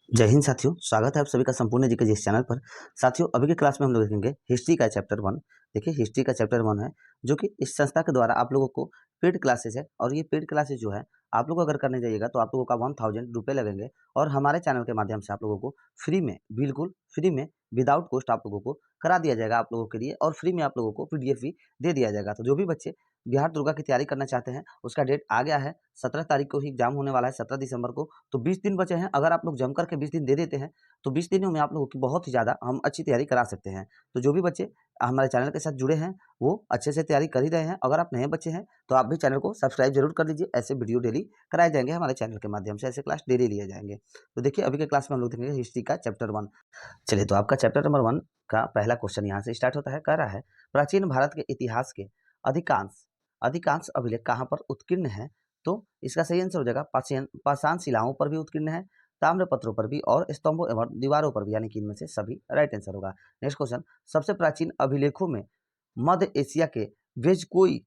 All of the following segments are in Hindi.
जय हिंद साथियों, स्वागत है आप सभी का संपूर्ण जीके जी इस चैनल पर। साथियों, अभी के क्लास में हम लोग देखेंगे हिस्ट्री का चैप्टर 1। देखिए, हिस्ट्री का चैप्टर 1 है जो कि इस संस्था के द्वारा आप लोगों को पेड क्लासेस है, और ये पेड क्लासेस जो है आप लोग अगर करने जाइएगा तो आप लोगों का 1000 रुपये लगेंगे, और हमारे चैनल के माध्यम से आप लोगों को फ्री में, बिल्कुल फ्री में, विदाउट कॉस्ट आप लोगों को करा दिया जाएगा आप लोगों के लिए, और फ्री में आप लोगों को पीडीएफ भी दे दिया जाएगा। तो जो भी बच्चे बिहार दुर्गा की तैयारी करना चाहते हैं, उसका डेट आ गया है, 17 तारीख को ही एग्जाम होने वाला है, 17 दिसंबर को। तो 20 दिन बचे हैं, अगर आप लोग जम करके 20 दिन दे देते हैं तो 20 दिनों में आप लोगों की बहुत ही ज़्यादा हम अच्छी तैयारी करा सकते हैं। तो जो भी बच्चे हमारे चैनल के साथ जुड़े हैं वो अच्छे से तैयारी कर ही रहे हैं। अगर आप नए बच्चे हैं तो आप भी चैनल को सब्सक्राइब जरूर कर लीजिए। ऐसे वीडियो डेली कराए जाएंगे हमारे चैनल के माध्यम से, ऐसे क्लास डेली लिए जाएंगे। तो देखिए, अभी के क्लास में हम लोग देखेंगे हिस्ट्री का चैप्टर 1। चलिए, तो आपका चैप्टर नंबर 1 का पहला क्वेश्चन यहाँ से स्टार्ट होता है। कह रहा है, प्राचीन भारत के इतिहास के अधिकांश अधिकांश अभिलेख कहाँ पर उत्कीर्ण है? तो इसका सही आंसर हो जाएगा पाषाण शिलाओं पर भी उत्कीर्ण है, ताम्र पत्रों पर भी, और स्तंभों एवं दीवारों पर भी, यानी कि इनमें से सभी राइट आंसर होगा। नेक्स्ट क्वेश्चन, सबसे प्राचीन अभिलेखों में मध्य एशिया के वेजकोई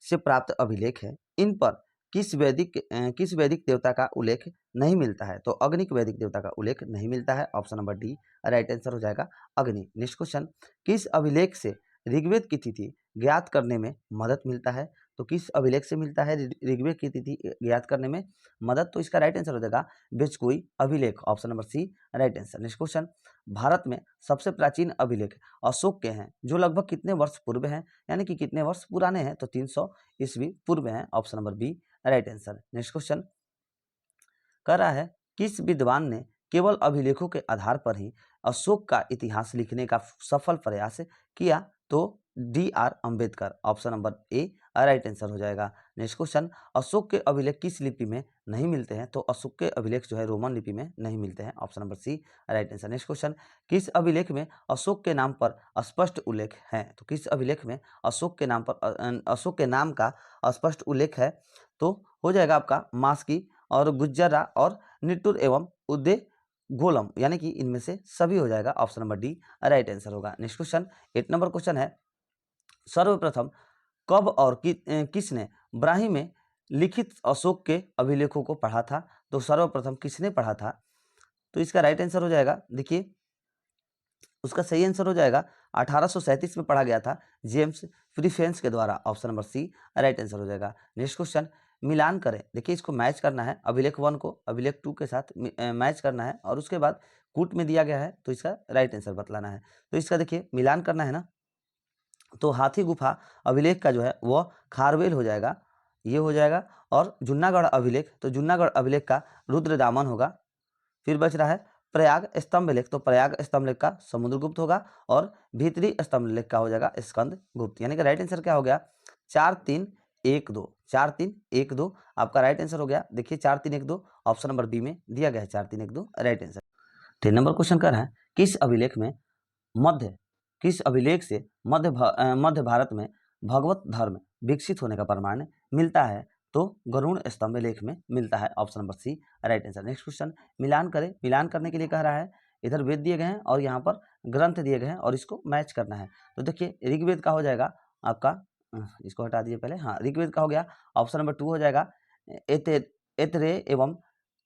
से प्राप्त अभिलेख है। इन पर किस वैदिक देवता का उल्लेख नहीं मिलता है? तो अग्नि वैदिक देवता का उल्लेख नहीं मिलता है। Option number D right answer हो जाएगा, अग्नि। नेक्स्ट क्वेश्चन, किस अभिलेख से ऋग्वेद की तिथि ज्ञात करने में मदद मिलता है? तो किस अभिलेख से मिलता है ऋग्वेद की तिथि ज्ञात करने में मदद? तो इसका राइट आंसर हो जाएगा वेजकोई अभिलेख। Option number C right answer. Next question, Bharat में सबसे प्राचीन अभिलेख अशोक के हैं, जो लगभग कितने वर्ष पूर्व हैं, यानी कि कितने वर्ष पुराने हैं? तो 300 ईस्वी पूर्व हैं। Option number B right answer. Next question कह रहा है, किस विद्वान ने केवल अभिलेखों के आधार पर ही अशोक का इतिहास लिखने का सफल प्रयास किया? तो D R Ambedkar. Option number A right answer हो जाएगा। नेक्स्ट क्वेश्चन, अशोक के अभिलेख किस लिपि में नहीं मिलते हैं? तो अशोक के अभिलेख जो है रोमन लिपि में नहीं मिलते हैं। Option number C right answer. Next question, किस अभिलेख में अशोक के नाम पर स्पष्ट उल्लेख है? तो किस अभिलेख में अशोक के नाम पर अशोक के नाम का स्पष्ट उल्लेख है? तो हो जाएगा आपका मास्की और गुज्जरा और निट्टूर एवं उदय गोलम, यानी कि इनमें से सभी हो जाएगा। Option number D right answer होगा। नेक्स्ट क्वेश्चन 8 नंबर क्वेश्चन है, सर्वप्रथम कब और किसने ब्राह्मी में लिखित अशोक के अभिलेखों को पढ़ा था? तो सर्वप्रथम किसने पढ़ा था? तो इसका राइट आंसर हो जाएगा, देखिए उसका सही आंसर हो जाएगा 1837 में पढ़ा गया था जेम्स प्रीफेंस के द्वारा। Option number C right answer हो जाएगा। नेक्स्ट क्वेश्चन, मिलान करें। देखिए, इसको मैच करना है, अभिलेख 1 को अभिलेख 2 के साथ मैच करना है, और उसके बाद कूट में दिया गया है तो इसका राइट आंसर बतलाना है। तो इसका देखिए मिलान करना है ना, तो हाथी गुफा अभिलेख का जो है वह खारवेल हो जाएगा, ये हो जाएगा। और जुन्नागढ़ अभिलेख, तो जुन्नागढ़ अभिलेख का रुद्रदामन होगा। फिर बच रहा है प्रयाग स्तंभ लेख, तो प्रयाग स्तंभ लेख का समुद्रगुप्त होगा, और भीतरी स्तंभ लेख का हो जाएगा स्कंद गुप्त। यानी कि राइट आंसर क्या हो गया? 4-3-1-2, 4-3-1-2 आपका राइट आंसर हो गया। देखिए 4-3-1-2 ऑप्शन नंबर बी में दिया गया है, 4-3-1-2 राइट आंसर। 3 नंबर क्वेश्चन कर रहा है, मध्य किस अभिलेख से मध्य भारत में भगवत धर्म विकसित होने का प्रमाण मिलता है? तो गरुड़ स्तंभ लेख में मिलता है। Option number C right answer. Next question, मिलान करें। मिलान करने के लिए कह रहा है, इधर वेद दिए गए हैं और यहाँ पर ग्रंथ दिए गए हैं, और इसको मैच करना है। तो देखिए ऋग्वेद का हो जाएगा आपका, इसको हटा दीजिए पहले, हाँ ऋग्वेद का हो गया। ऑप्शन नंबर 2 हो जाएगा एतरे एवं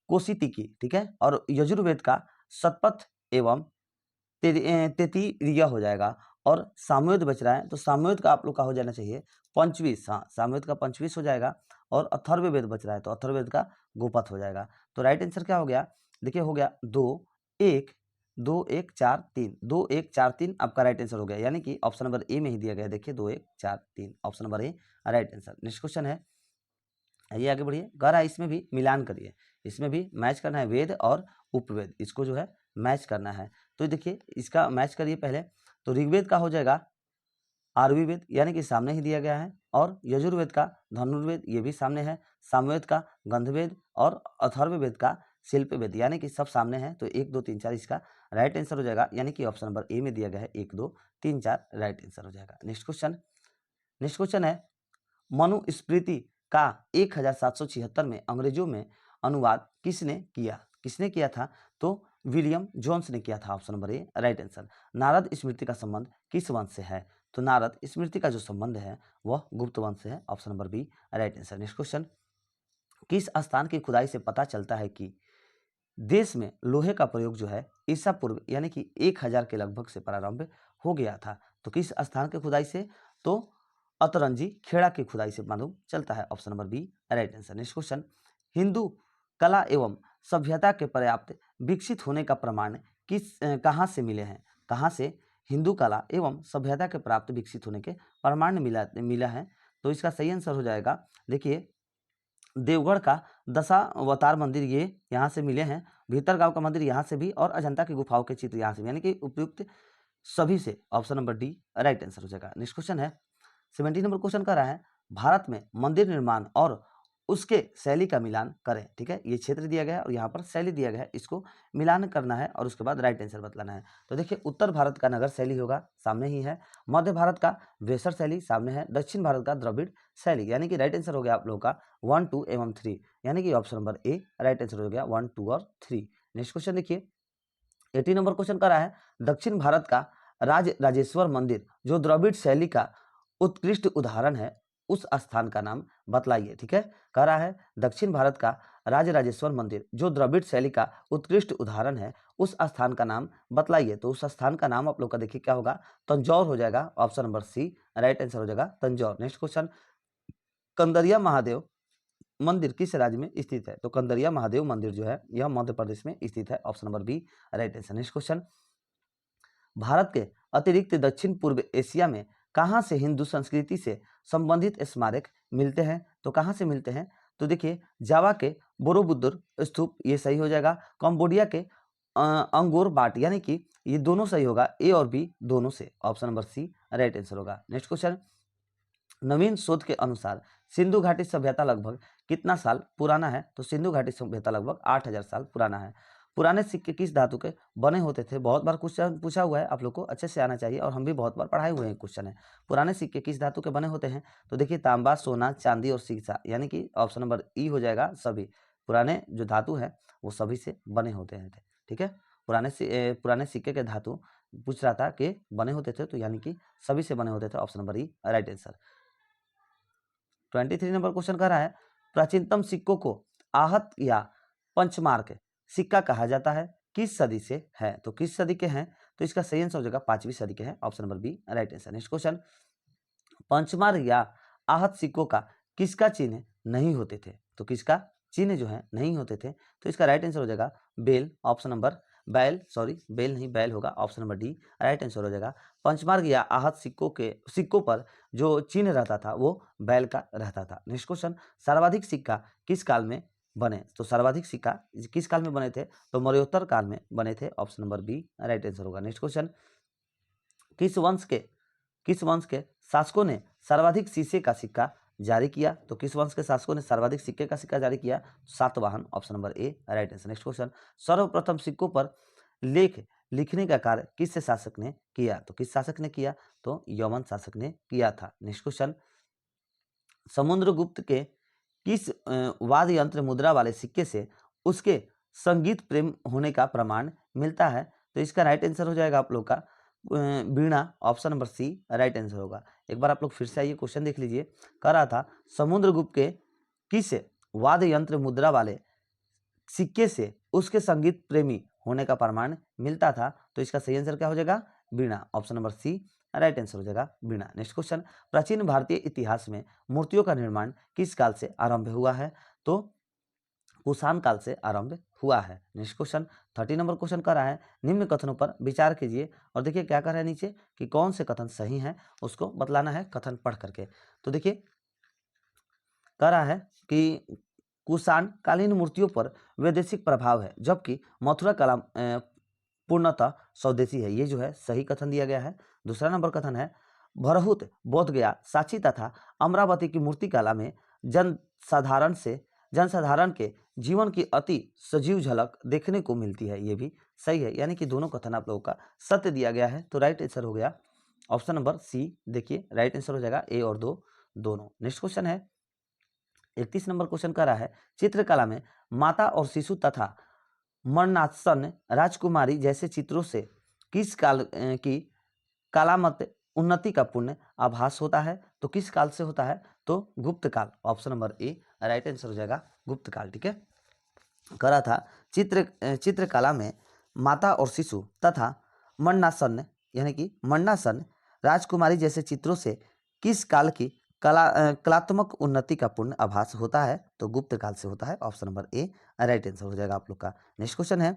कोशितिकी, ठीक है। और यजुर्वेद का शतपथ एवं तेतीरिया हो जाएगा। और सामवेद बच रहा है, तो सामवेद का आप लोग का हो जाना चाहिए पंचवीस, हाँ सामवेद का पंचवीस हो जाएगा। और अथर्ववेद बच रहा है, तो अथर्ववेद का गोपथ हो जाएगा। तो राइट आंसर क्या हो गया? देखिए हो गया 2-1-2-1-4-3, 2-1-4-3 आपका राइट आंसर हो गया, यानी कि ऑप्शन नंबर ए में ही दिया गया। देखिए 2-1-4-3 option number A right answer. Next question है, आइए आगे बढ़िए। कह रहा है इसमें भी मिलान करिए, इसमें भी मैच करना है वेद और उपवेद, इसको जो है मैच करना है। तो देखिए इसका मैच करिए पहले। तो ऋग्वेद का हो जाएगा आरवी वेद, यानी कि सामने ही दिया गया है। और यजुर्वेद का धनुर्वेद, ये भी सामने है। सामवेद का गंधवेद, और अथर्ववेद का शिल्पवेद, यानी कि सब सामने है। तो 1-2-3-4 इसका राइट आंसर हो जाएगा, यानी कि ऑप्शन नंबर ए में दिया गया है 1-2-3-4 राइट आंसर हो जाएगा। नेक्स्ट क्वेश्चन है, मनुस्मृति का 1776 में अंग्रेजों में अनुवाद किसने किया था? तो विलियम जोन्स ने किया था। Option number A right answer. Narad Smriti का संबंध किस वंश से है? तो नारद स्मृति का जो संबंध है वह गुप्त वंश से है। Option number B right answer. Next question, किस स्थान की खुदाई से पता चलता है कि देश में लोहे का प्रयोग जो है ईसा पूर्व यानी कि 1000 के लगभग से प्रारंभ हो गया था। तो किस स्थान के खुदाई से? तो अतरंजी खेड़ा की खुदाई से मालूम चलता है। Option number B right answer. Next question, Hindu कला एवं सभ्यता के पर्याप्त विकसित होने का प्रमाण कहाँ से मिले हैं? कहाँ से हिंदू कला एवं सभ्यता के प्राप्त विकसित होने के प्रमाण मिला है? तो इसका सही आंसर हो जाएगा, देखिए देवगढ़ का दशावतार मंदिर ये यहाँ से मिले हैं, भीतरगांव का मंदिर यहाँ से भी, और अजंता की गुफाओं के चित्र यहाँ से भी, यानी कि उपयुक्त सभी से option number D right answer हो जाएगा। नेक्स्ट क्वेश्चन है 17 नंबर क्वेश्चन कर रहा है, भारत में मंदिर निर्माण और उसके शैली का मिलान करें। ठीक है, ये क्षेत्र दिया गया है और यहाँ पर शैली दिया गया है, इसको मिलान करना है और उसके बाद राइट आंसर बतलाना है। तो देखिए उत्तर भारत का नगर शैली होगा, सामने ही है। मध्य भारत का वेसर शैली सामने है। दक्षिण भारत का द्रविड़ शैली, यानी कि राइट आंसर हो गया आप लोगों का 1, 2 एवं 3, यानी कि option number A right answer हो गया 1, 2 और 3। नेक्स्ट क्वेश्चन देखिए 18 नंबर क्वेश्चन कर रहा है, दक्षिण भारत का राजेश्वर मंदिर जो द्रविड़ शैली का उत्कृष्ट उदाहरण है, उस स्थान का नाम बतलाइए। ठीक है, कह रहा है दक्षिण भारत का राजेश्वर मंदिर जो द्रविड़ शैली का उत्कृष्ट उदाहरण है, उस स्थान का नाम बतलाइए। तो उस स्थान का नाम आप लोग का देखिए क्या होगा, तंजौर हो जाएगा। Option number C right answer हो जाएगा तंजौर। नेक्स्ट क्वेश्चन, कंदरिया महादेव मंदिर किस राज्य में स्थित है? तो कंदरिया महादेव मंदिर जो है यह मध्य प्रदेश में स्थित है। Option number B right answer. Next question, Bharat के अतिरिक्त दक्षिण पूर्व एशिया में कहाँ से हिंदू संस्कृति से संबंधित स्मारक मिलते हैं? तो कहाँ से मिलते हैं? तो देखिए जावा के बोरोबुद्र स्तूप, ये सही हो जाएगा। कंबोडिया के अंगोर बाट, यानी कि ये दोनों सही होगा, ए और बी दोनों से। Option number C right answer होगा। नेक्स्ट क्वेश्चन, नवीन शोध के अनुसार सिंधु घाटी सभ्यता लगभग कितना साल पुराना है? तो सिंधु घाटी सभ्यता लगभग 8000 साल पुराना है। पुराने सिक्के किस धातु के बने होते थे? बहुत बार क्वेश्चन पूछा हुआ है, आप लोग को अच्छे से आना चाहिए और हम भी बहुत बार पढ़ाए हुए हैं क्वेश्चन है। पुराने सिक्के किस धातु के बने होते हैं? तो देखिए तांबा, सोना, चांदी और सीसा, यानी कि ऑप्शन नंबर ई हो जाएगा सभी। पुराने जो धातु है वो सभी से बने होते हैं। ठीक है, पुराने सिक्के के धातु पूछ रहा था कि बने होते थे, तो यानी कि सभी से बने होते थे। Option number E right answer. 23 number question कर रहा है, प्राचीनतम सिक्कों को आहत या पंचमार्क सिक्का कहा जाता है, किस सदी से है? तो किस सदी के हैं? तो इसका सही आंसर हो जाएगा 5वीं सदी के हैं। Option number B right answer. Next question, punch mark या आहत सिक्कों का किसका चिन्ह नहीं होते थे? तो किसका चिन्ह जो है नहीं होते थे? तो इसका राइट आंसर हो जाएगा बेल। ऑप्शन नंबर बेल नहीं, बैल होगा। Option number D right answer हो जाएगा। पंचमार्क या आहत सिक्कों पर जो चिन्ह रहता था वो बैल का रहता था। नेक्स्ट क्वेश्चन, सर्वाधिक सिक्का किस काल में बने? तो सर्वाधिक सिक्का किस काल में बने थे? तो मौर्योत्तर काल में बने थे। Option number B right answer होगा। नेक्स्ट क्वेश्चन, किस वंश के शासकों ने सर्वाधिक शीशे का सिक्का जारी किया? तो किस वंश के शासकों ने सर्वाधिक सिक्के का सिक्का जारी किया? Satavahana. Option number A right answer. Next question, सर्वप्रथम सिक्कों पर लेख लिखने का कार्य किस शासक ने किया? तो किस शासक ने किया? तो यवन शासक ने किया था। नेक्स्ट क्वेश्चन, समुद्रगुप्त के किस वाद्य यंत्र मुद्रा वाले सिक्के से उसके संगीत प्रेम होने का प्रमाण मिलता है? तो इसका राइट आंसर हो जाएगा आप लोग का वीणा। Option number C right answer होगा। एक बार आप लोग फिर से आइए, क्वेश्चन देख लीजिए। कह रहा था समुद्रगुप्त के किस वाद्य यंत्र मुद्रा वाले सिक्के से उसके संगीत प्रेमी होने का प्रमाण मिलता था? तो इसका सही आंसर क्या हो जाएगा? वीणा। Option number C right answer हो जाएगा वीणा। नेक्स्ट क्वेश्चन, प्राचीन भारतीय इतिहास में मूर्तियों का निर्माण किस काल से आरंभ हुआ है? तो कुषाण काल से आरंभ हुआ है। नेक्स्ट क्वेश्चन 30 नंबर क्वेश्चन कर रहा है, निम्न कथनों पर विचार कीजिए और देखिए क्या कर रहा है नीचे कि कौन से कथन सही हैं उसको बतलाना है कथन पढ़ करके। तो देखिए कह रहा है कि कुषाण कालीन मूर्तियों पर वैदेशिक प्रभाव है, जबकि मथुरा कला पूर्णतः स्वदेशी है। ये जो है सही कथन दिया गया है। दूसरा नंबर कथन है, भरहुत, बोधगया, साची तथा अमरावती की मूर्ति कला में जनसाधारण के जीवन की अति सजीव झलक देखने को मिलती है। ये भी सही है, यानी कि दोनों कथन आप लोगों का सत्य दिया गया है। तो राइट आंसर हो गया ऑप्शन नंबर सी। देखिए राइट आंसर हो जाएगा ए और दो दोनों। नेक्स्ट क्वेश्चन है 31 नंबर क्वेश्चन का रहा है, चित्रकला में माता और शिशु तथा मरणासन राजकुमारी जैसे चित्रों से किस काल की कालामत उन्नति का पूर्ण आभास होता है? तो किस काल से होता है? तो गुप्त काल। Option number A right answer हो जाएगा गुप्त काल। ठीक है, कह रहा था चित्रकला में माता और शिशु तथा मन्नासन यानी कि मन्नासन राजकुमारी जैसे चित्रों से किस काल की कलात्मक उन्नति का पूर्ण आभास होता है? तो गुप्त काल से होता है। Option number A right answer हो जाएगा आप लोग का। नेक्स्ट क्वेश्चन है,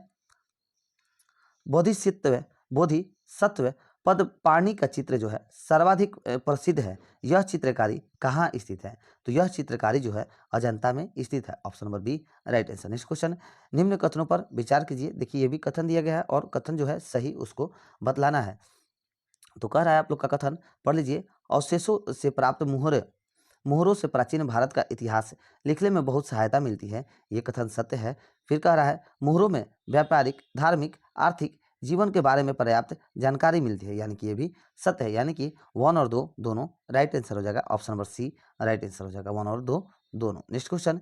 बोधिसत्व पद पाणि का चित्र जो है सर्वाधिक प्रसिद्ध है, यह चित्रकारी कहाँ स्थित है? तो यह चित्रकारी जो है अजंता में स्थित है। Option number B right answer. Next question, निम्न कथनों पर विचार कीजिए। देखिए ये भी कथन दिया गया है और कथन जो है सही उसको बतलाना है। तो कह रहा है आप लोग का कथन पढ़ लीजिए, अवशेषों से प्राप्त मोहरों से प्राचीन भारत का इतिहास लिखने में बहुत सहायता मिलती है, ये कथन सत्य है। फिर कह रहा है मोहरों में व्यापारिक, धार्मिक, आर्थिक जीवन के बारे में पर्याप्त जानकारी मिलती है, यानी कि ये भी सत्य है। यानी कि 1 और 2 दोनों राइट आंसर हो जाएगा। Option number C right answer हो जाएगा, 1 और 2 दोनों। नेक्स्ट क्वेश्चन,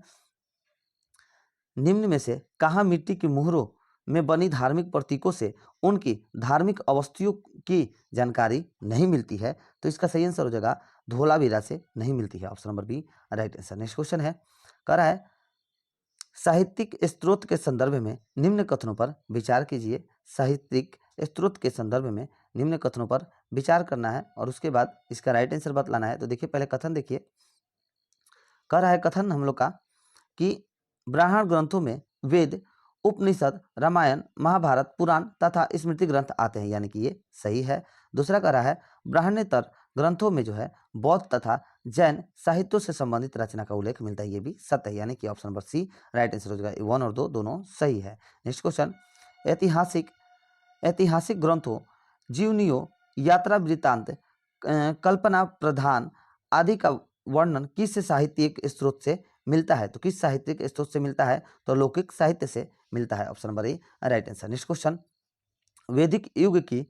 निम्न में से कहाँ मिट्टी की मोहरों में बनी धार्मिक प्रतीकों से उनकी धार्मिक अवस्थियों की जानकारी नहीं मिलती है? तो इसका सही आंसर हो जाएगा धोलावीरा से नहीं मिलती है। Option number B right answer. Next question है, कह रहा है साहित्यिक स्रोत के संदर्भ में निम्न कथनों पर विचार कीजिए। साहित्यिक स्रोत के संदर्भ में निम्न कथनों पर विचार करना है और उसके बाद इसका राइट आंसर बतलाना है। तो देखिए पहले कथन देखिए, कह रहा है कथन हम लोग का कि ब्राह्मण ग्रंथों में वेद, उपनिषद, रामायण, महाभारत, पुराण तथा स्मृति ग्रंथ आते हैं, यानी कि ये सही है। दूसरा कह रहा है ब्राह्मणेतर ग्रंथों में जो है बौद्ध तथा जैन साहित्यों से संबंधित रचना का उल्लेख मिलता है, ये भी सत्य है। यानी कि option number C right answer हो जाएगा। 1 और 2 दोनों सही है। नेक्स्ट क्वेश्चन, ऐतिहासिक ग्रंथों, जीवनियों, यात्रा वृत्तांत, कल्पना प्रधान आदि का वर्णन किस साहित्यिक स्रोत से मिलता है? तो किस साहित्यिक स्रोत से मिलता है? तो लौकिक साहित्य से मिलता है। Option number A right answer. Next question, वैदिक युग की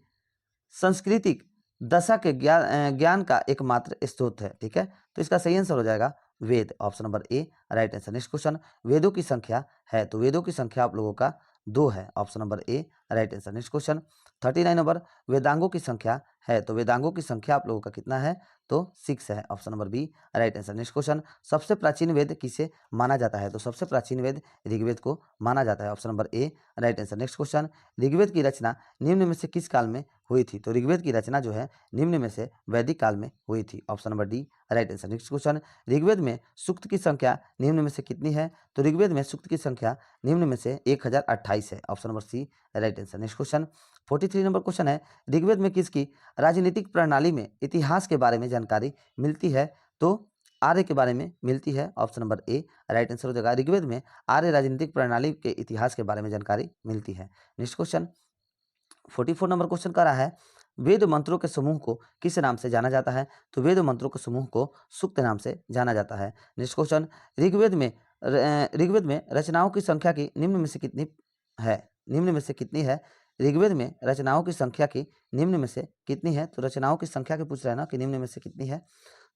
सांस्कृतिक दशा के ज्ञान का एकमात्र स्रोत है, ठीक है। तो इसका सही आंसर हो जाएगा वेद। Option number A right answer. Next question, वेदों की संख्या है, तो वेदों की संख्या आप लोगों का 2 है। Option number A right answer. Next question, 39 number, वेदांगों की संख्या है, तो वेदांगों की संख्या आप लोगों का कितना है? तो 6 है। Option number B right answer. Next question, सबसे प्राचीन वेद किसे माना जाता है? तो सबसे प्राचीन वेद ऋग्वेद को माना जाता है। Option number A right answer. Next question, Rigveda की रचना निम्न में से किस काल में हुई थी? तो ऋग्वेद की रचना जो है निम्न में से वैदिक काल में हुई थी। Option number D right answer. Next question, Rigveda में सूक्त की संख्या निम्न में से कितनी है? तो ऋग्वेद में सूक्त की संख्या निम्न में से 1028 है। Option number C right answer. Next question, 43 number question है, ऋग्वेद में किसकी राजनीतिक प्रणाली में इतिहास के बारे में जानकारी मिलती है? तो आर्य के बारे में मिलती है। Option number A right answer हो जाएगा। ऋग्वेद में आर्य राजनीतिक प्रणाली के इतिहास के बारे में जानकारी मिलती है। नेक्स्ट क्वेश्चन, 44 नंबर क्वेश्चन कर रहा है, वेद मंत्रों के समूह को किस नाम से जाना जाता है? तो वेद मंत्रों के समूह को सूक्त नाम से जाना जाता है। नेक्स्ट क्वेश्चन, ऋग्वेद में रचनाओं की संख्या की निम्न में से कितनी है? निम्न में से कितनी है? ऋग्वेद में रचनाओं की संख्या की निम्न में से कितनी है? तो रचनाओं की संख्या की पूछ रहा है ना कि निम्न में से कितनी है,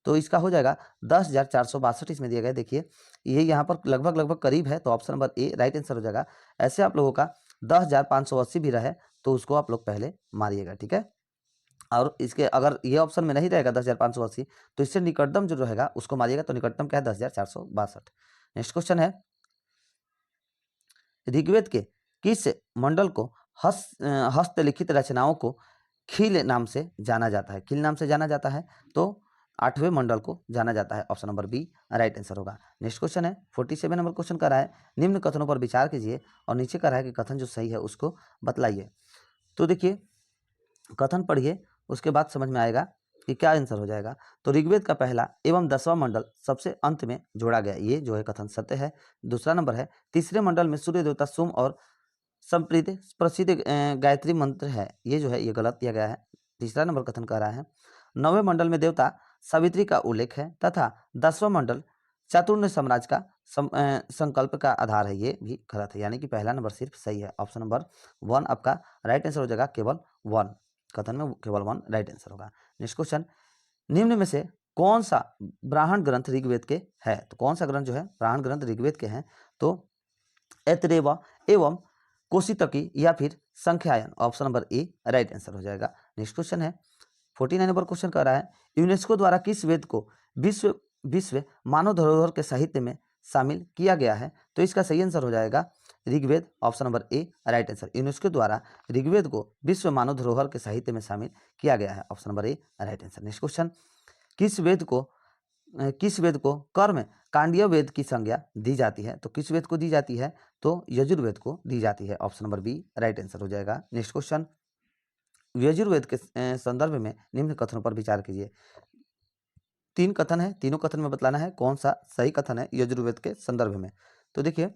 तो इसका हो जाएगा 10,462 इसमें दिया गया। देखिए ये यहाँ पर लगभग करीब है, तो option number A right answer हो जाएगा। ऐसे आप लोगों का 10,580 भी रहे तो उसको आप लोग पहले मारिएगा, ठीक है। और इसके अगर ये ऑप्शन में नहीं रहेगा 10,580 तो इससे निकटतम जो रहेगा उसको मारिएगा, तो निकटतम क्या है? 10,462। नेक्स्ट क्वेश्चन है, ऋग्वेद के किस मंडल को हस्तलिखित रचनाओं को खील नाम से जाना जाता है? खील नाम से जाना जाता है, तो 8वें मंडल को जाना जाता है। Option number B right answer होगा। नेक्स्ट क्वेश्चन है, 47 नंबर क्वेश्चन कर रहा है, निम्न कथनों पर विचार कीजिए और नीचे कर रहा है कि कथन जो सही है उसको बतलाइए। तो देखिए कथन पढ़िए, उसके बाद समझ में आएगा कि क्या आंसर हो जाएगा। तो ऋग्वेद का पहला एवं 10वां मंडल सबसे अंत में जोड़ा गया, ये जो है कथन सत्य है। दूसरा नंबर है, तीसरे मंडल में सूर्य देवता सोम और संप्रीत प्रसिद्ध गायत्री मंत्र है, ये जो है ये गलत दिया गया है। तीसरा नंबर कथन कह रहा है, 9वें मंडल में देवता सावित्री का उल्लेख है तथा 10वां मंडल चातुर्य साम्राज्य का संकल्प का आधार है, ये भी गलत है। यानी कि पहला नंबर सिर्फ सही है। ऑप्शन नंबर 1 आपका राइट आंसर हो जाएगा, केवल 1 कथन में केवल 1 राइट आंसर होगा। नेक्स्ट क्वेश्चन, निम्न में से कौन सा ब्राह्मण ग्रंथ ऋग्वेद के है? तो कौन सा ग्रंथ जो है ब्राह्मण ग्रंथ ऋग्वेद के हैं? तो ऐतरेय एवं कोशितकी या फिर संख्यायन। Option number A right answer हो जाएगा। नेक्स्ट क्वेश्चन है, 49 नंबर क्वेश्चन कर रहा है, यूनेस्को द्वारा किस वेद को विश्व विश्व मानव धरोहर के साहित्य में शामिल किया गया है? तो इसका सही आंसर हो जाएगा Rigveda, option number A right answer. UNESCO द्वारा ऋग्वेद को विश्व मानव धरोहर के साहित्य में शामिल किया गया है, option number A right answer. Next question, किस वेद को कर्म कांडीय वेद की संज्ञा दी जाती है? तो किस वेद को दी जाती है? तो यजुर्वेद को दी जाती है, option number B right answer हो जाएगा। नेक्स्ट क्वेश्चन, यजुर्वेद के संदर्भ में निम्न कथनों पर विचार कीजिए। 3 कथन है, तीनों कथन में बतलाना है कौन सा सही कथन है यजुर्वेद के संदर्भ में। तो देखिए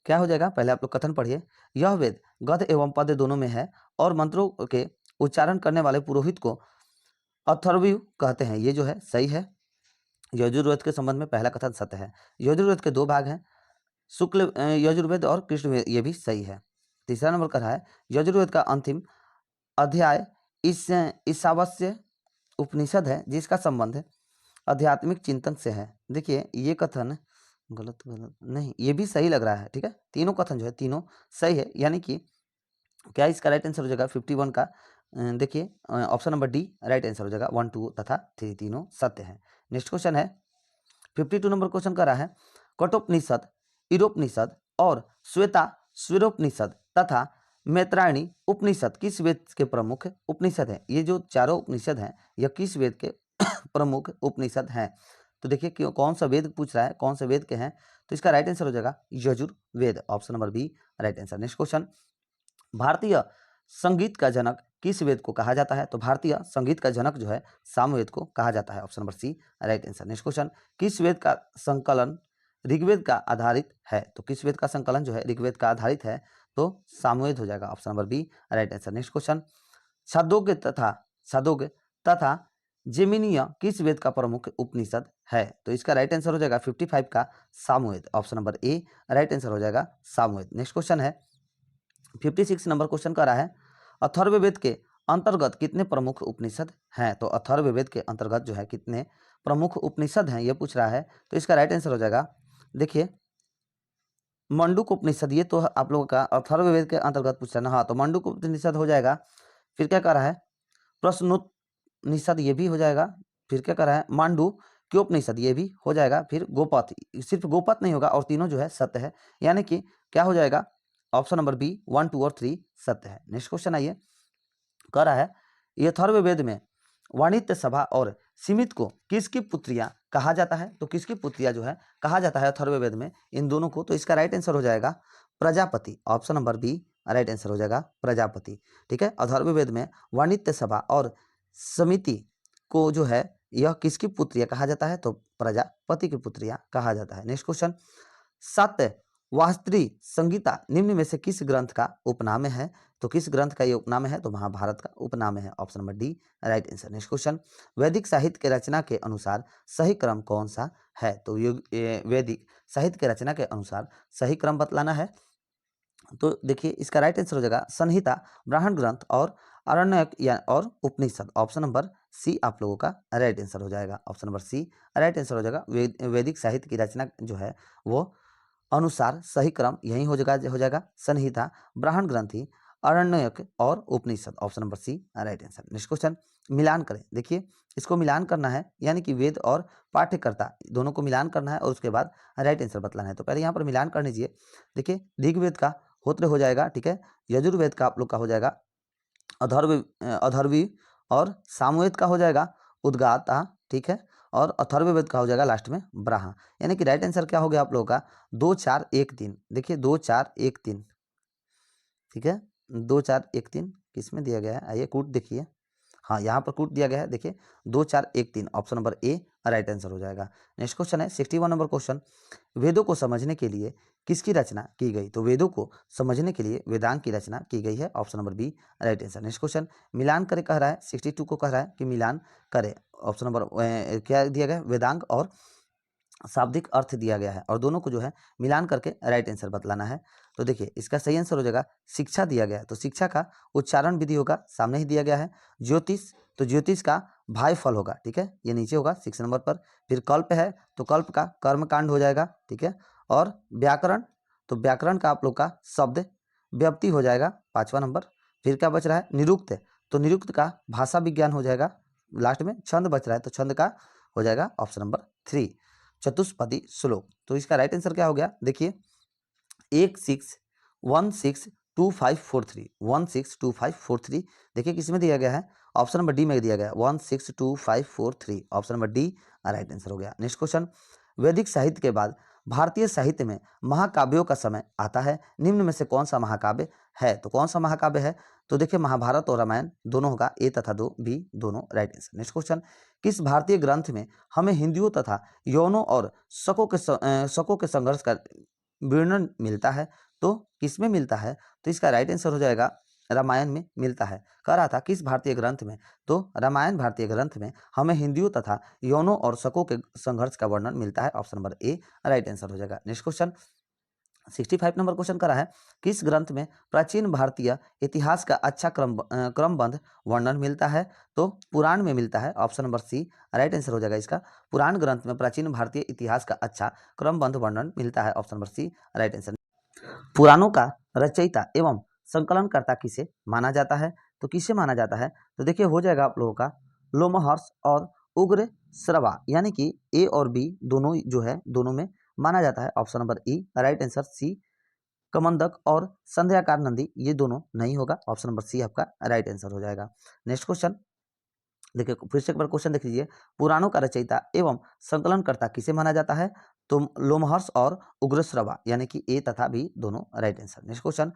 क्या हो जाएगा, पहले आप लोग कथन पढ़िए। यह वेद गद्य एवं पद्य दोनों में है और मंत्रों के उच्चारण करने वाले पुरोहित को अथर्वयु कहते हैं, ये जो है सही है। यजुर्वेद के संबंध में पहला कथन सत्य है। यजुर्वेद के 2 भाग हैं, शुक्ल यजुर्वेद और कृष्ण, ये भी सही है। तीसरा नंबर का है यजुर्वेद का अंतिम अध्याय इस ईशावास्य उपनिषद है जिसका संबंध आध्यात्मिक चिंतन से है। देखिए ये कथन गलत नहीं, ये भी सही लग रहा है, ठीक है। तीनों कथन जो है तीनों सही है, यानी कि क्या इसका राइट आंसर हो जाएगा 51 का, देखिए option number D right answer हो जाएगा। 1, 2 तथा 3 तीनों सत्य है। नेक्स्ट क्वेश्चन है 52 नंबर क्वेश्चन कर रहा है, कठोपनिषद, ईरोपनिषद और स्वरोपनिषद तथा मैत्रायणी उपनिषद किस वेद के प्रमुख उपनिषद है? ये जो चारों उपनिषद हैं यह किस वेद के प्रमुख उपनिषद हैं? तो देखिए कि कौन सा वेद पूछ रहा है, कौन से वेद के हैं, तो इसका राइट आंसर हो जाएगा Yajurveda, option number B right answer. Next question, भारतीय संगीत का जनक किस वेद को कहा जाता है? तो भारतीय संगीत का जनक जो है सामवेद को कहा जाता है, option number C right answer. Next question, किस वेद का संकलन ऋग्वेद का आधारित है? तो किस वेद का संकलन जो है ऋग्वेद का आधारित है? तो सामवेद हो जाएगा, option number B right answer. Next question, Chandogya तथा जेमिनीय किस वेद का प्रमुख उपनिषद है? तो इसका राइट आंसर हो जाएगा 55 का Samaveda, option number A right answer हो जाएगा सामवेद। नेक्स्ट क्वेश्चन है 56 नंबर क्वेश्चन का रहा है, अथर्ववेद के अंतर्गत कितने प्रमुख उपनिषद हैं? तो अथर्ववेद के अंतर्गत जो है कितने प्रमुख उपनिषद हैं ये पूछ रहा है, तो इसका राइट आंसर हो जाएगा, देखिए मंडूक उपनिषद, ये तो आप लोगों का अथर्ववेद के अंतर्गत पूछ रहा है ना, हाँ तो मंडूक उपनिषद हो जाएगा। फिर क्या कर रहा है, प्रश्नोपनिषद ये भी हो जाएगा। फिर क्या कर रहा है, मांडूक्योपनिषद ये भी हो जाएगा। फिर गोपथ, सिर्फ गोपथ नहीं होगा और तीनों जो है सत्य है, यानी कि क्या हो जाएगा, ऑप्शन नंबर बी 1, 2 और 3 सत्य है। नेक्स्ट क्वेश्चन आइए, कह रहा है अथर्ववेद में वाणिज्य सभा और सीमित को किसकी पुत्रियां कहा जाता है? तो किसकी पुत्रियां जो है कहा जाता है अथर्ववेद में इन दोनों को? तो इसका राइट आंसर हो जाएगा Prajapati, option number B right answer हो जाएगा प्रजापति, ठीक है। अथर्ववेद में वाणिज्य सभा और समिति को जो है यह किसकी पुत्रियां कहा जाता है? तो प्रजापति की पुत्रियां कहा जाता है। नेक्स्ट क्वेश्चन, सत्य वास्त्री संगीता निम्न में से किस ग्रंथ का उपनाम है? तो किस ग्रंथ का ये उपनाम है? तो महाभारत का उपनाम है, option number D right answer. Next question, वैदिक साहित्य के रचना के अनुसार सही क्रम कौन सा है? तो वैदिक साहित्य के रचना के अनुसार सही क्रम बतलाना है। तो देखिए इसका राइट आंसर हो जाएगा संहिता, ब्राह्मण ग्रंथ और आरण्यक या और उपनिषद, ऑप्शन नंबर सी आप लोगों का राइट आंसर हो जाएगा, option number C right answer हो जाएगा। वैदिक साहित्य की रचना जो है वो अनुसार सही क्रम यही हो जाएगा संहिता, ब्राह्मण ग्रंथि, आरण्यक और उपनिषद, option number C right answer. Next question, मिलान करें। देखिए इसको मिलान करना है, यानी कि वेद और पाठ्यकर्ता दोनों को मिलान करना है और उसके बाद राइट आंसर बतलाना है। तो पहले यहाँ पर मिलान कर लीजिए। देखिए ऋग्वेद का होत्र हो जाएगा, ठीक है। यजुर्वेद का आप लोग का हो जाएगा अधर्वी और सामवेद का हो जाएगा उद्गाता, ठीक है। और अथर्ववेद का हो जाएगा लास्ट में ब्राह्मण, यानी कि राइट आंसर क्या हो गया आप लोगों का 2, 4, 1, 3। देखिए 2, 4, 1, 3, ठीक है। 2, 4, 1, 3 किस में दिया गया है, आइए कूट देखिए, हाँ यहाँ पर कूट दिया गया है। देखिए 2, 4, 1, 3 option number A right answer हो जाएगा। नेक्स्ट क्वेश्चन है 61 नंबर क्वेश्चन, वेदों को समझने के लिए किसकी रचना की गई? तो वेदों को समझने के लिए वेदांग की रचना की गई है, option number B right answer. Next question, मिलान करे कह रहा है, 62 को कह रहा है कि मिलान करे, ऑप्शन नंबर क्या दिया गया, वेदांग और शाब्दिक अर्थ दिया गया है और दोनों को जो है मिलान करके राइट आंसर बतलाना है। तो देखिए इसका सही आंसर हो जाएगा शिक्षा दिया गया है, तो शिक्षा का उच्चारण विधि होगा, सामने ही दिया गया है। ज्योतिष, तो ज्योतिष का भाई फल होगा, ठीक है, ये नीचे होगा 6 नंबर पर। फिर कल्प है तो कल्प का कर्मकांड हो जाएगा, ठीक है। और व्याकरण, तो व्याकरण का आप लोग का शब्द व्याप्ति हो जाएगा 5वां नंबर। फिर क्या बच रहा है, निरुक्त, तो निरुक्त का भाषा विज्ञान हो जाएगा। लास्ट में छंद बच रहा है तो छंद का हो जाएगा ऑप्शन नंबर 3 चतुष्पदी श्लोक। तो इसका राइट आंसर क्या हो गया, देखिए 162543 देखिए किस में दिया गया है, ऑप्शन नंबर डी में दिया गया है 162543, option number D right answer हो गया। नेक्स्ट क्वेश्चन, वैदिक साहित्य के बाद भारतीय साहित्य में महाकाव्यों का समय आता है, निम्न में से कौन सा महाकाव्य है? तो कौन सा महाकाव्य है? तो देखिए महाभारत और रामायण दोनों होगा, ए तथा दो बी दोनों राइट आंसर। नेक्स्ट क्वेश्चन, किस भारतीय ग्रंथ में हमें हिंदुओं तथा यौनों और शकों के संघर्ष का वर्णन मिलता है? तो किस में मिलता है? तो इसका राइट आंसर हो जाएगा रामायण में मिलता है। कह रहा था किस भारतीय ग्रंथ में, तो रामायण भारतीय ग्रंथ में हमें हिंदुओं तथा यौनों और शकों के संघर्ष का वर्णन मिलता है, option number A right answer हो जाएगा। नेक्स्ट क्वेश्चन 65 नंबर क्वेश्चन करा है, किस ग्रंथ में प्राचीन भारतीय इतिहास का अच्छा क्रमबद्ध वर्णन मिलता है? तो पुराण में मिलता है, option number C right answer हो जाएगा इसका। पुराण ग्रंथ में प्राचीन भारतीय इतिहास का अच्छा क्रमबद्ध वर्णन मिलता है, option number C right answer. पुराणों का रचयिता एवं संकलनकर्ता किसे माना जाता है? तो किसे माना जाता है? तो देखिए हो जाएगा आप लोगों का लोमहर्ष और उग्र श्रवा, यानी कि ए और बी दोनों जो है दोनों में माना जाता है, option number E right answer. C कमंदक और संध्याकार नंदी ये दोनों नहीं होगा, ऑप्शन नंबर सी आपका राइट आंसर हो जाएगा। नेक्स्ट क्वेश्चन देखिए, फिर से एक बार क्वेश्चन देख लीजिए, पुराणों का रचयिता एवं संकलनकर्ता किसे माना जाता है? तो लोमहर्ष और उग्रश्रवा, यानी कि ए तथा बी दोनों राइट आंसर। नेक्स्ट क्वेश्चन,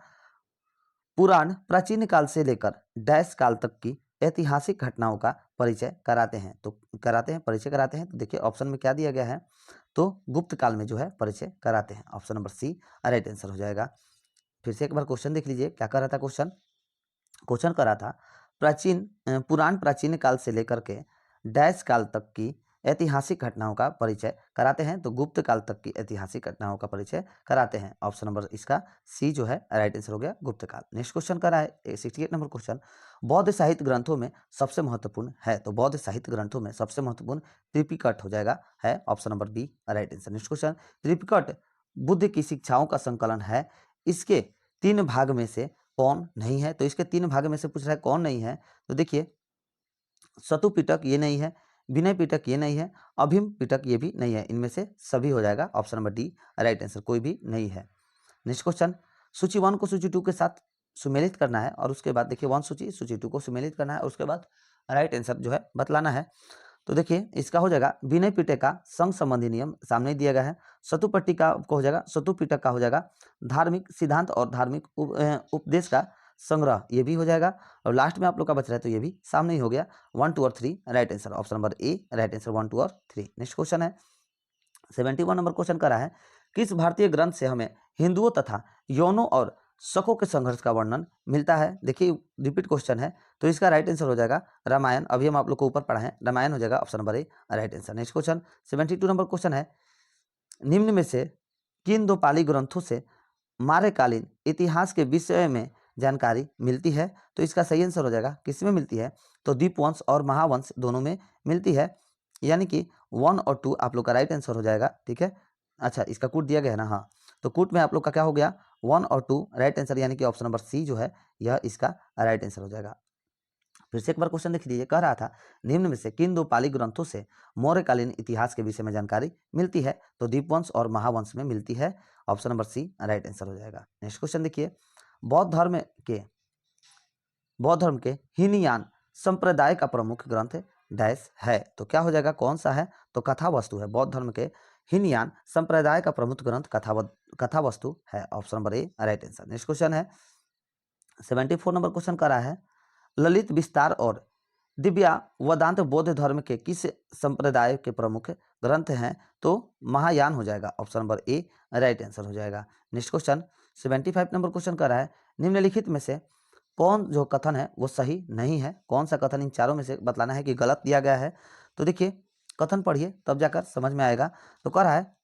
पुराण प्राचीन काल से लेकर डैश काल तक की ऐतिहासिक घटनाओं का परिचय कराते हैं, तो परिचय कराते हैं। तो देखिए ऑप्शन में क्या दिया गया है, तो गुप्त काल में जो है परिचय कराते हैं, option number C right answer हो जाएगा। फिर से एक बार क्वेश्चन देख लीजिए, क्या कर रहा था क्वेश्चन कर रहा था पुराण प्राचीन काल से लेकर के डैश काल तक की ऐतिहासिक घटनाओं का परिचय कराते हैं, तो गुप्त काल तक की ऐतिहासिक घटनाओं का परिचय कराते हैं, ऑप्शन नंबर इसका सी जो है राइट आंसर हो गया, गुप्त काल। नेक्स्ट क्वेश्चन कर रहा है 68 नंबर क्वेश्चन, बौद्ध साहित्य ग्रंथों में सबसे महत्वपूर्ण है? तो बौद्ध साहित्य ग्रंथों में सबसे महत्वपूर्ण त्रिपिटक हो जाएगा, है option number B right answer. Next question, Tripitaka Buddha की शिक्षाओं का संकलन है, इसके 3 भाग में से कौन नहीं है? तो इसके 3 भाग में से पूछ रहा है कौन नहीं है, तो देखिए सतु पिटक ये नहीं है, विनय पिटक ये नहीं है, अभिम पिटक ये भी नहीं है, इनमें से सभी हो जाएगा, option number D right answer, कोई भी नहीं है। नेक्स्ट क्वेश्चन, सूची 1 को सूची 2 के साथ सुमेलित करना है, और उसके बाद देखिए 1 सूची 2 को सुमेलित करना है, और उसके बाद राइट आंसर जो है बतलाना है। तो देखिए इसका हो जाएगा विनय पिटक का संघ संबंधी नियम सामने दिया गया है, सतु पिटक को हो जाएगा, सतु पिटक का हो जाएगा धार्मिक सिद्धांत और धार्मिक उपदेश का संग्रह, ये भी हो जाएगा, और लास्ट में आप लोग का बच रहा है तो ये भी सामने ही हो गया, 1 2 और 3 right answer, option number A right answer 1 2 और 3। नेक्स्ट क्वेश्चन है 71 नंबर क्वेश्चन करा है, किस भारतीय ग्रंथ से हमें हिंदुओं तथा यौनों और शकों के संघर्ष का वर्णन मिलता है? देखिए रिपीट क्वेश्चन है, तो इसका राइट आंसर हो जाएगा रामायण, अभी हम आप लोग को ऊपर पढ़ा है, रामायण हो जाएगा, option number A right answer. Next question 72 number question है, निम्न में से किन 2 पाली ग्रंथों से मौर्यकालीन इतिहास के विषय में जानकारी मिलती है? तो इसका सही आंसर हो जाएगा किस में मिलती है, तो दीपवंश और महावंश दोनों में मिलती है, यानी कि 1 और 2 आप लोग का राइट आंसर हो जाएगा, ठीक है। अच्छा इसका कूट दिया गया है ना, हाँ, तो कूट में आप लोग का क्या हो गया 1 और 2 राइट आंसर, यानी कि ऑप्शन नंबर सी जो है यह इसका राइट आंसर हो जाएगा। फिर से एक बार क्वेश्चन देख लीजिए, कह रहा था निम्न में से किन 2 पाली ग्रंथों से मौर्यकालीन इतिहास के विषय में जानकारी मिलती है? तो दीपवंश और महावंश में मिलती है, option number C right answer हो जाएगा। नेक्स्ट क्वेश्चन देखिए, बौद्ध धर्म के हीनयान संप्रदाय का प्रमुख ग्रंथ डैश है, तो क्या हो जाएगा कौन सा है, तो कथा वस्तु है, बौद्ध धर्म के हीनयान संप्रदाय का प्रमुख ग्रंथ कथा वस्तु है, option number A right answer. Next question है 74 नंबर क्वेश्चन करा है, ललित विस्तार और दिव्या वेदांत बौद्ध धर्म के किस संप्रदाय के प्रमुख ग्रंथ हैं? तो महायान हो जाएगा, option number A right answer हो जाएगा। नेक्स्ट क्वेश्चन 75 नंबर क्वेश्चन कर रहा है, निम्नलिखित में से कौन जो कथन है वो सही नहीं है? कौन सा कथन इन चारों में से बतलाना है कि गलत दिया गया है? तो देखिए कथन पढ़िए तब जाकर समझ में आएगा। तो कह रहा है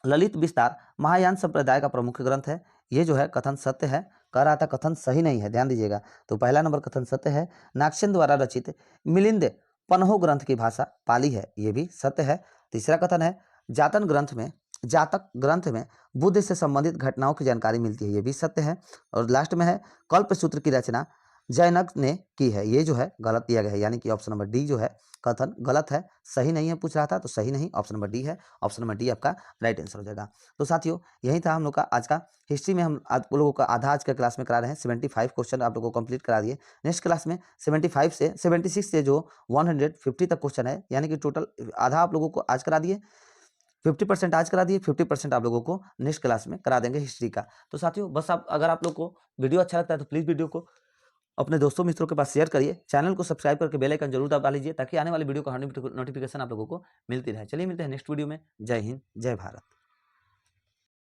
ललित विस्तार महायान संप्रदाय का प्रमुख ग्रंथ है, ये जो है कथन सत्य है। कह रहा था कथन सही नहीं है, ध्यान दीजिएगा। तो पहला नंबर कथन सत्य है, नागसेन द्वारा रचित मिलिंद पन्हो ग्रंथ की भाषा पाली है, ये भी सत्य है। तीसरा कथन है जातक ग्रंथ में बुद्ध से संबंधित घटनाओं की जानकारी मिलती है, ये भी सत्य है। और लास्ट में है कल्प सूत्र की रचना जैनक ने की है। ये जो है गलत दिया गया है, यानी कि ऑप्शन नंबर डी जो है कथन गलत है, सही नहीं है पूछ रहा था, तो सही नहीं, ऑप्शन नंबर डी है। ऑप्शन नंबर डी आपका राइट आंसर हो जाएगा। तो साथियों यही था हम लोग का आज का हिस्ट्री में, हम आप लोगों का आधा आज के क्लास में करा रहे हैं। 75 क्वेश्चन आप लोगों को कंप्लीट करा दिए। नेक्स्ट क्लास में 75 से 76 से जो 150 तक क्वेश्चन है, यानी कि टोटल आधा आप लोगों को आज करा दिए, 50% आज करा दिए, 50% आप लोगों को नेक्स्ट क्लास में करा देंगे हिस्ट्री का। तो साथियों बस आप, अगर आप लोग को वीडियो अच्छा लगता है तो प्लीज़ वीडियो को अपने दोस्तों मित्रों के पास शेयर करिए। चैनल को सब्सक्राइब करके बेल आइकन जरूर दबा लीजिए, ताकि आने वाली वीडियो का नोटिफिकेशन आप लोगों को मिलती रहे। चलिए मिलते हैं नेक्स्ट वीडियो में। जय हिंद, जय भारत।